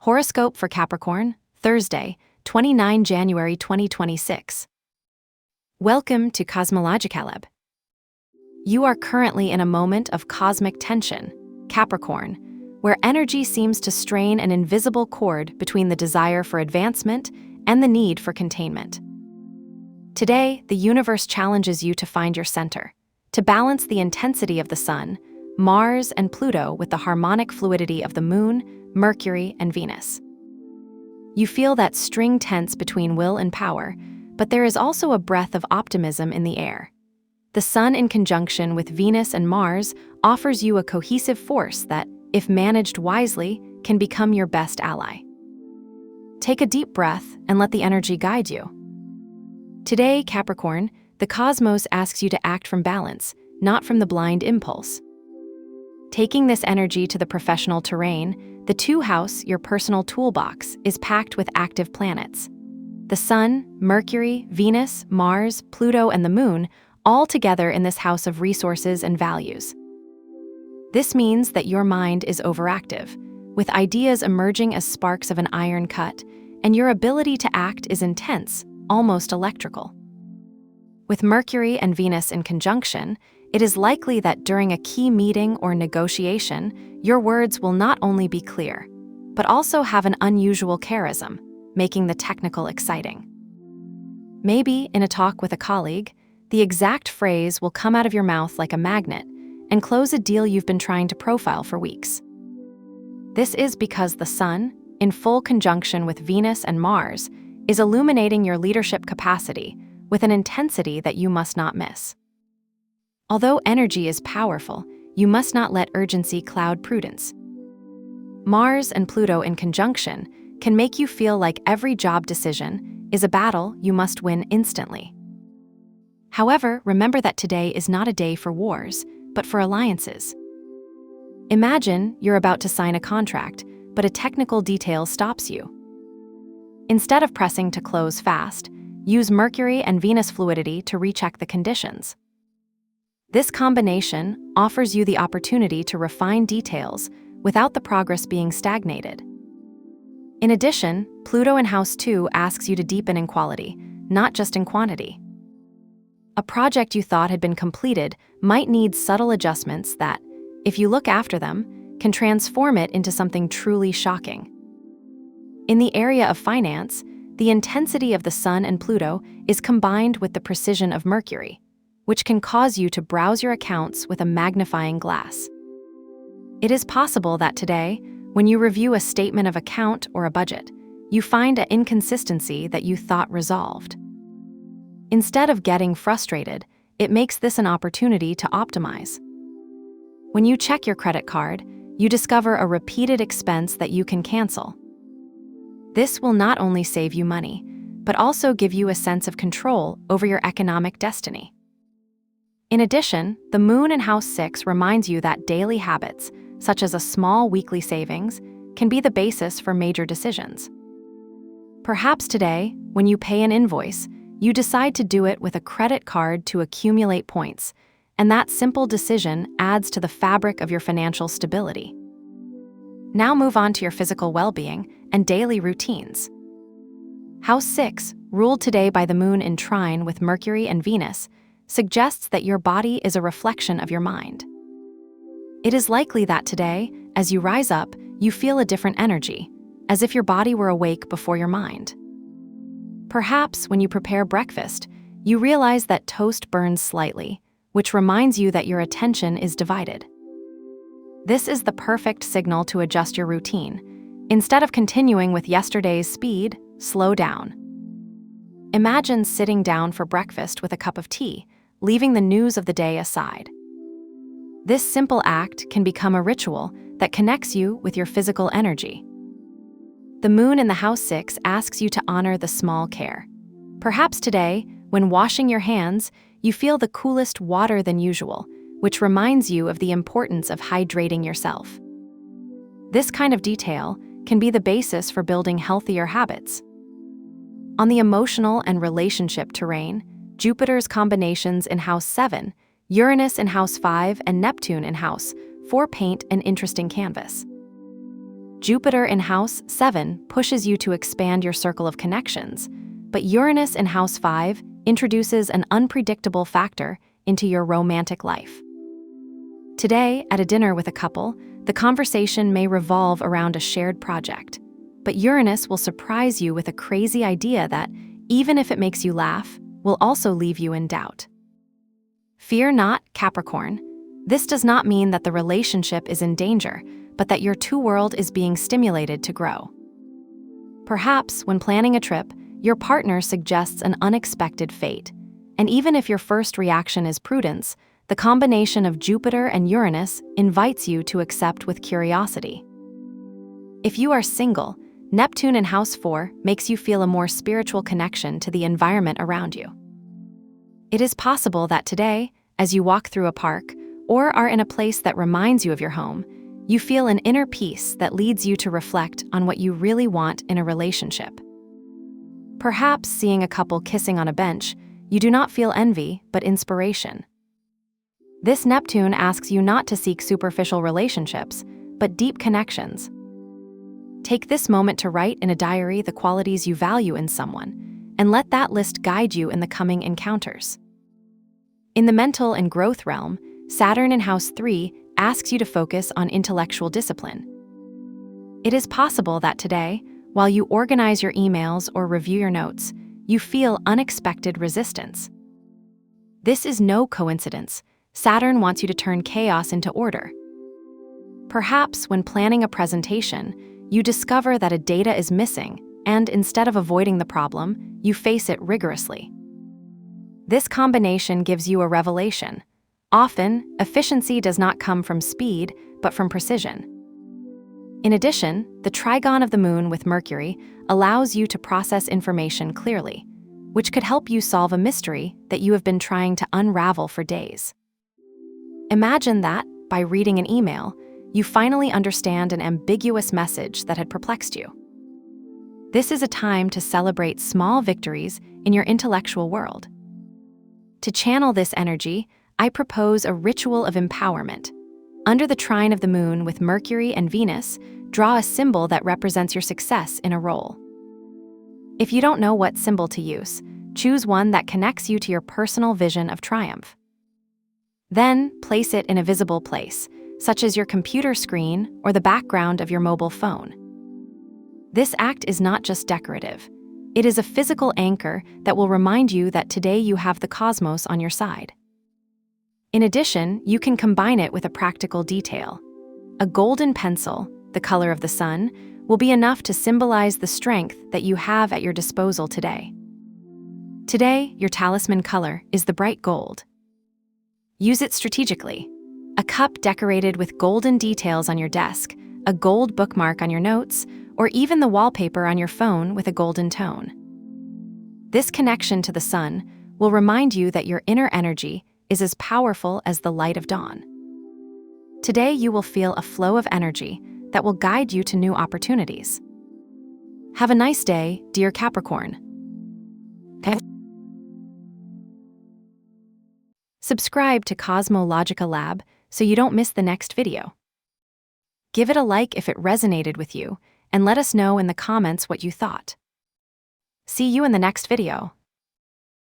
Horoscope for Capricorn, Thursday, 29 January 2026. Welcome to Cosmologicaleb. You are currently in a moment of cosmic tension, Capricorn, where energy seems to strain an invisible cord between the desire for advancement and the need for containment. Today, the universe challenges you to find your center, to balance the intensity of the Sun, Mars, and Pluto with the harmonic fluidity of the Moon, Mercury, and Venus. You feel that string tense between will and power, but there is also a breath of optimism in the air. The Sun in conjunction with Venus and Mars offers you a cohesive force that, if managed wisely, can become your best ally. Take a deep breath and let the energy guide you. Today, Capricorn, the cosmos asks you to act from balance, not from the blind impulse. Taking this energy to the professional terrain, the 2nd house, your personal toolbox, is packed with active planets. The Sun, Mercury, Venus, Mars, Pluto, and the Moon, all together in this house of resources and values. This means that your mind is overactive, with ideas emerging as sparks of an iron cut, and your ability to act is intense, almost electrical. With Mercury and Venus in conjunction, it is likely that during a key meeting or negotiation, your words will not only be clear, but also have an unusual charism, making the technical exciting. Maybe, in a talk with a colleague, the exact phrase will come out of your mouth like a magnet and close a deal you've been trying to profile for weeks. This is because the Sun, in full conjunction with Venus and Mars, is illuminating your leadership capacity with an intensity that you must not miss. Although energy is powerful, you must not let urgency cloud prudence. Mars and Pluto in conjunction can make you feel like every job decision is a battle you must win instantly. However, remember that today is not a day for wars, but for alliances. Imagine you're about to sign a contract, but a technical detail stops you. Instead of pressing to close fast, use Mercury and Venus fluidity to recheck the conditions. This combination offers you the opportunity to refine details without the progress being stagnated. In addition, Pluto in House 2 asks you to deepen in quality, not just in quantity. A project you thought had been completed might need subtle adjustments that, if you look after them, can transform it into something truly shocking. In the area of finance, the intensity of the Sun and Pluto is combined with the precision of Mercury, which can cause you to browse your accounts with a magnifying glass. It is possible that today, when you review a statement of account or a budget, you find an inconsistency that you thought resolved. Instead of getting frustrated, it makes this an opportunity to optimize. When you check your credit card, you discover a repeated expense that you can cancel. This will not only save you money, but also give you a sense of control over your economic destiny. In addition, the Moon in House 6 reminds you that daily habits, such as a small weekly savings, can be the basis for major decisions. Perhaps today, when you pay an invoice, you decide to do it with a credit card to accumulate points, and that simple decision adds to the fabric of your financial stability. Now move on to your physical well-being and daily routines. House 6, ruled today by the Moon in trine with Mercury and Venus, suggests that your body is a reflection of your mind. It is likely that today, as you rise up, you feel a different energy, as if your body were awake before your mind. Perhaps when you prepare breakfast, you realize that toast burns slightly, which reminds you that your attention is divided. This is the perfect signal to adjust your routine. Instead of continuing with yesterday's speed, slow down. Imagine sitting down for breakfast with a cup of tea, leaving the news of the day aside. This simple act can become a ritual that connects you with your physical energy. The Moon in the House 6 asks you to honor the small care. Perhaps today, when washing your hands, you feel the coolest water than usual, which reminds you of the importance of hydrating yourself. This kind of detail can be the basis for building healthier habits. On the emotional and relationship terrain, Jupiter's combinations in House 7, Uranus in House 5, and Neptune in House 4 paint an interesting canvas. Jupiter in House 7 pushes you to expand your circle of connections, but Uranus in House 5 introduces an unpredictable factor into your romantic life. Today, at a dinner with a couple, the conversation may revolve around a shared project, but Uranus will surprise you with a crazy idea that, even if it makes you laugh, will also leave you in doubt. Fear not, Capricorn. This does not mean that the relationship is in danger, but that your two-world is being stimulated to grow. Perhaps, when planning a trip, your partner suggests an unexpected fate, and even if your first reaction is prudence, the combination of Jupiter and Uranus invites you to accept with curiosity. If you are single, Neptune in House 4 makes you feel a more spiritual connection to the environment around you. It is possible that today, as you walk through a park or are in a place that reminds you of your home, you feel an inner peace that leads you to reflect on what you really want in a relationship. Perhaps seeing a couple kissing on a bench, you do not feel envy, but inspiration. This Neptune asks you not to seek superficial relationships, but deep connections. Take this moment to write in a diary the qualities you value in someone, and let that list guide you in the coming encounters. In the mental and growth realm, Saturn in House 3 asks you to focus on intellectual discipline. It is possible that today, while you organize your emails or review your notes, you feel unexpected resistance. This is no coincidence. Saturn wants you to turn chaos into order. Perhaps when planning a presentation, you discover that a data is missing, and instead of avoiding the problem, you face it rigorously. This combination gives you a revelation. Often, efficiency does not come from speed, but from precision. In addition, the trigon of the moon with Mercury allows you to process information clearly, which could help you solve a mystery that you have been trying to unravel for days. Imagine that, by reading an email, you finally understand an ambiguous message that had perplexed you. This is a time to celebrate small victories in your intellectual world. To channel this energy, I propose a ritual of empowerment. Under the trine of the moon with Mercury and Venus, draw a symbol that represents your success in a role. If you don't know what symbol to use, choose one that connects you to your personal vision of triumph. Then, place it in a visible place, such as your computer screen or the background of your mobile phone. This act is not just decorative. It is a physical anchor that will remind you that today you have the cosmos on your side. In addition, you can combine it with a practical detail. A golden pencil, the color of the sun, will be enough to symbolize the strength that you have at your disposal today. Today, your talisman color is the bright gold. Use it strategically. A cup decorated with golden details on your desk, a gold bookmark on your notes, or even the wallpaper on your phone with a golden tone. This connection to the sun will remind you that your inner energy is as powerful as the light of dawn. Today, you will feel a flow of energy that will guide you to new opportunities. Have a nice day, dear Capricorn. Subscribe to Cosmological Lab so you don't miss the next video. Give it a like if it resonated with you, and let us know in the comments what you thought. See you in the next video.